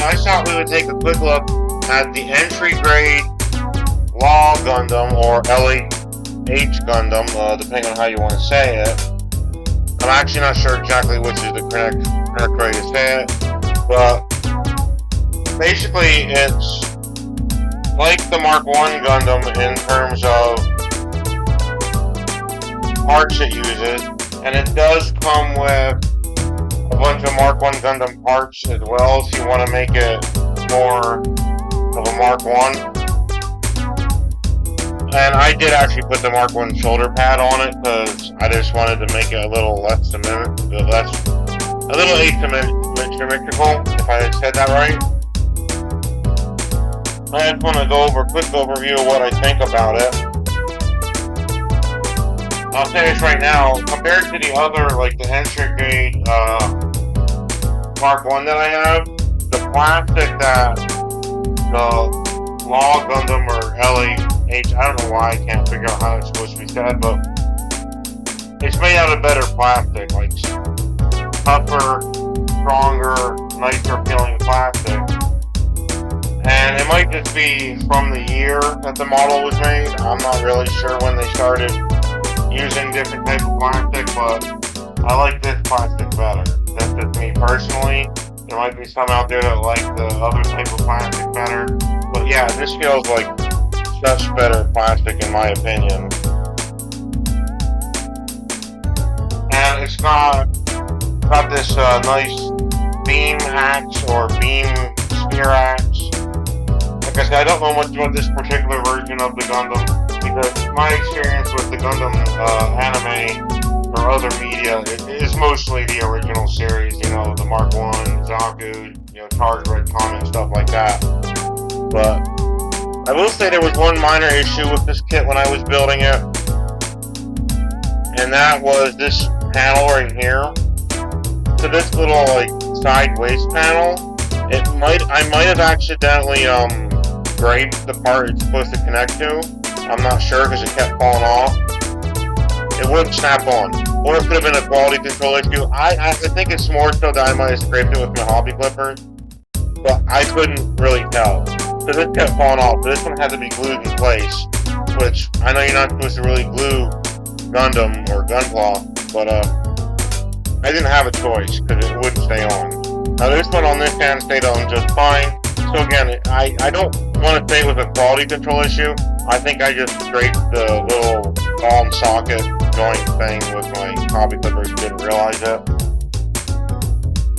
I thought we would take a quick look at the entry grade Law Gundam, or LH Gundam, depending on how you want to say it. I'm actually not sure exactly which is the correct way to say it, but basically it's like the Mark 1 Gundam in terms of parts it uses, and it does come with a bunch of Mark 1 Gundam parts as well if you want to make it more of a Mark 1. And I did actually put the Mark 1 shoulder pad on it because I just wanted to make it a little less asymmetrical, if I said that right. I just want to go over a quick overview of what I think about it. I'll say this right now, compared to the other, like the entry grade Mark 1 that I have, the plastic that the Law Gundam or LH, I don't know why I can't figure out how it's supposed to be said, but it's made out of better plastic, like tougher, stronger, nicer feeling plastic. And it might just be from the year that the model was made. I'm not really sure when they started using different type of plastic, but I like this plastic better. That's just me personally. There might be some out there that like the other type of plastic better. But yeah, this feels like such better plastic in my opinion. And it's got this nice beam axe or beam spear axe. Like I said, I don't know much about this particular version of the Gundam because my experience with the Gundam anime or other media is mostly the original series, you know, the Mark 1, Zaku, you know, Charged Red Comet, stuff like that. But I will say there was one minor issue with this kit when I was building it, and that was this panel right here. So this little like side waist panel, I might have accidentally graped the part it's supposed to connect to. I'm not sure because it kept falling off. It wouldn't snap on, or it could have been a quality control issue. I think it's more so that I might have scraped it with my hobby clippers, but I couldn't really tell. So this kept falling off. So this one had to be glued in place, which I know you're not supposed to really glue Gundam or Gunpla, but I didn't have a choice because it wouldn't stay on. Now this one on this hand stayed on just fine. So again, I don't want to say it was a quality control issue. I think I just scraped the little ball and socket joint thing with my hobby clippers, didn't realize it.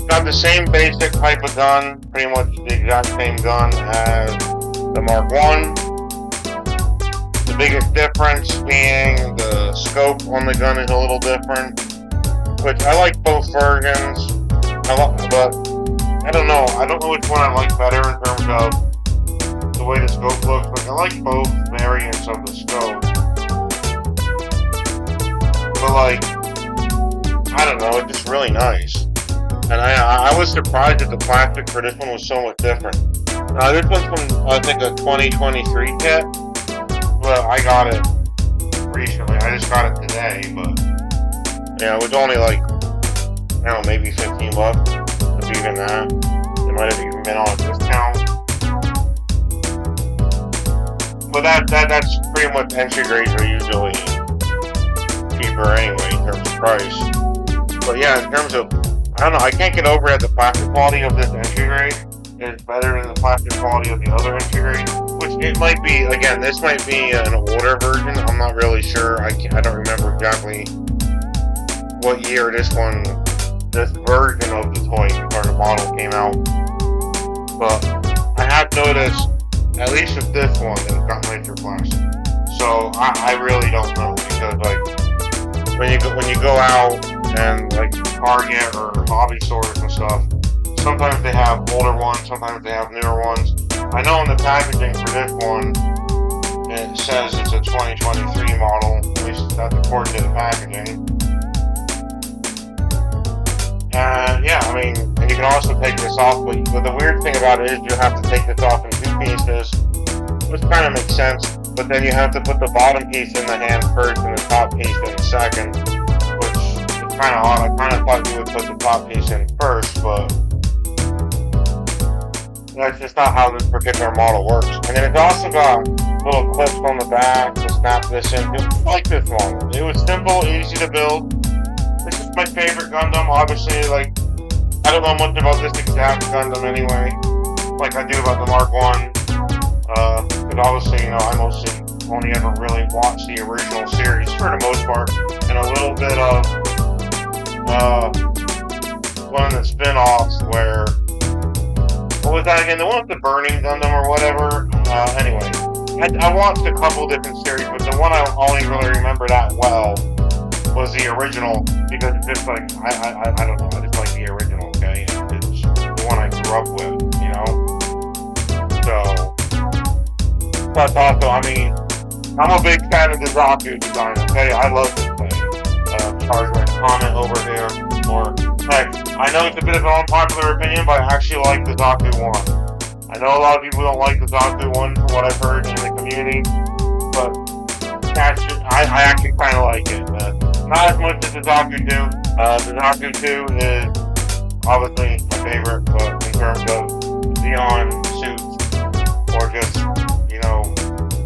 Got the same basic type of gun, pretty much the exact same gun as the Mark 1. The biggest difference being the scope on the gun is a little different, which I like both versions, but I don't know which one I like better in terms of the way the scope looks, but I like both variants of the scope. But like, I don't know, it's just really nice. And I was surprised that the plastic for this one was so much different. This one's from, I think, a 2023 kit. Well, I got it recently. I just got it today, but yeah, it was only like, I don't know, maybe 15 bucks, if even that. It might have even been on a discount. But that's pretty much entry grades are usually cheaper anyway in terms of price. But yeah, in terms of, I don't know, I can't get over it. The plastic quality of this entry grade is better than the plastic quality of the other entry grade, which it might be, again, this might be an older version. I'm not really sure. I don't remember exactly what year this version of the toy or the model came out. But I have noticed, at least with this one, that it's got nicer plastic. So I really don't know, because like when you go out and like Target or hobby stores and stuff, sometimes they have older ones, sometimes they have newer ones. I know in the packaging for this one, it says it's a 2023 model, at least that's according to the packaging. And yeah, I mean, and you can also take this off, but the weird thing about it is you have to take this off in two pieces, which kind of makes sense, but then you have to put the bottom piece in the hand first and the top piece in second, which is kind of odd. I kind of thought you would put the top piece in first, but That's just not how this particular model works. And then it's also got little clips on the back to snap this in. Just like this one. It was simple, easy to build. This is my favorite Gundam. Obviously, like, I don't know much about this exact Gundam anyway, like I do about the Mark 1. Because obviously, you know, I mostly only ever really watched the original series for the most part, and a little bit of one of the spin-offs where, what was that again? The one with the burning Gundam or whatever. Anyway, I watched a couple different series, but the one I only really remember that well was the original, because it's just like, I don't know, I just like the original, okay? It's the one I grew up with, you know? So, plus also, I mean, I'm a big fan of the Zaku design, okay? I love this thing. Charge my comment over here, or, heck, I know it's a bit of an unpopular opinion, but I actually like the Zaku one. I know a lot of people don't like the Zaku one, from what I've heard in the community, but I actually kind of like it. Not as much as the Zaku 2. The Zaku 2 is obviously my favorite, but in terms of Xeon suits, or just, you know,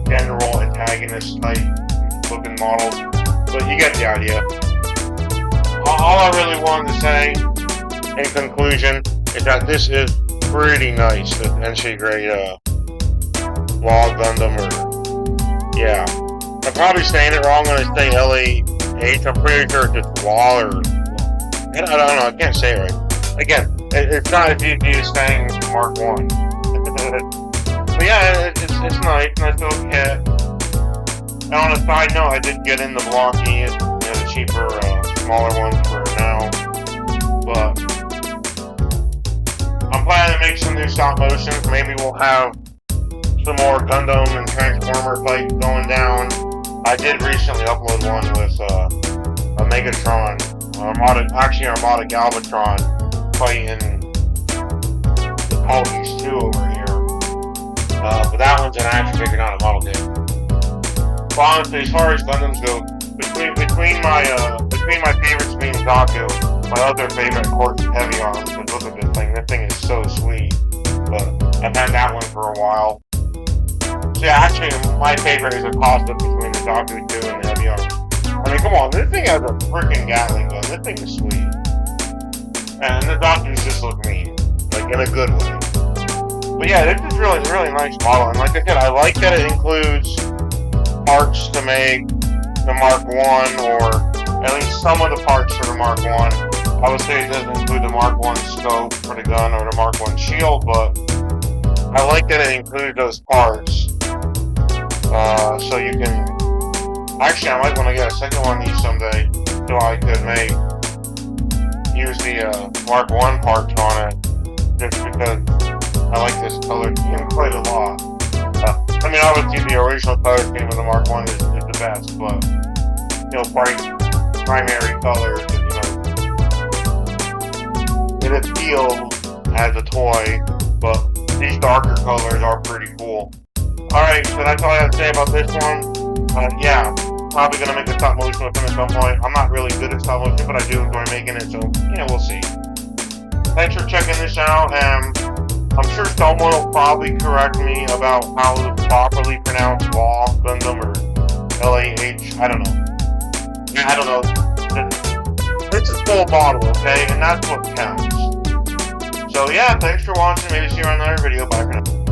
general antagonist type looking models. But you get the idea. All I really wanted to say, in conclusion, is that this is pretty nice. The NC grade Law Gundam, or yeah. I'm probably saying it wrong when I say LA8. I'm pretty sure it's just Law, or I don't know. I can't say it right. Again, it's not as easy as saying Mark 1. But yeah, it's nice little kit. And on a side note, I did get in the blocky, you know, the cheaper, smaller ones for now. But I'm planning to make some new stop motions. Maybe we'll have some more Gundam and Transformer fights going down. I did recently upload one with a Megatron, Armada Galvatron fighting the Polys 2 over here. But that one's an action figure, not a model game. But honestly, as far as Gundams go, between my favorites being Zaku, my other favorite, of course, is Heavy Arms. Because look at this thing. This thing is so sweet. But I've had that one for a while. So yeah, actually, my favorite is a toss-up between the Zaku 2 and the Heavy Arms. I mean, come on, this thing has a freaking Gatling gun. This thing is sweet. And the Zakus just look mean. Like, in a good way. But yeah, this is really nice model. And like I said, I like that it includes parts to make the Mark 1, or at least some of the parts for the Mark 1. I would say it doesn't include the Mark 1 scope for the gun or the Mark 1 shield, but I like that it included those parts. So you can... Actually, I might want to get a second one of these someday, so I could use the Mark 1 parts on it, just because I like this color scheme quite a lot. I mean, obviously the original color scheme of the Mark 1 is the best, but, you know, bright primary colors, you know, it appeals as a toy, but these darker colors are pretty cool. Alright, so that's all I have to say about this one. Yeah, probably going to make a stop motion with him at some point. I'm not really good at stop motion, but I do enjoy making it, so, you know, we'll see. Thanks for checking this out, and I'm sure someone will probably correct me about how to properly pronounce Law Gundam or LAH. I don't know. I don't know. It's a full bottle, okay? And that's what counts. So yeah, thanks for watching. Maybe see you on another video. Bye for now.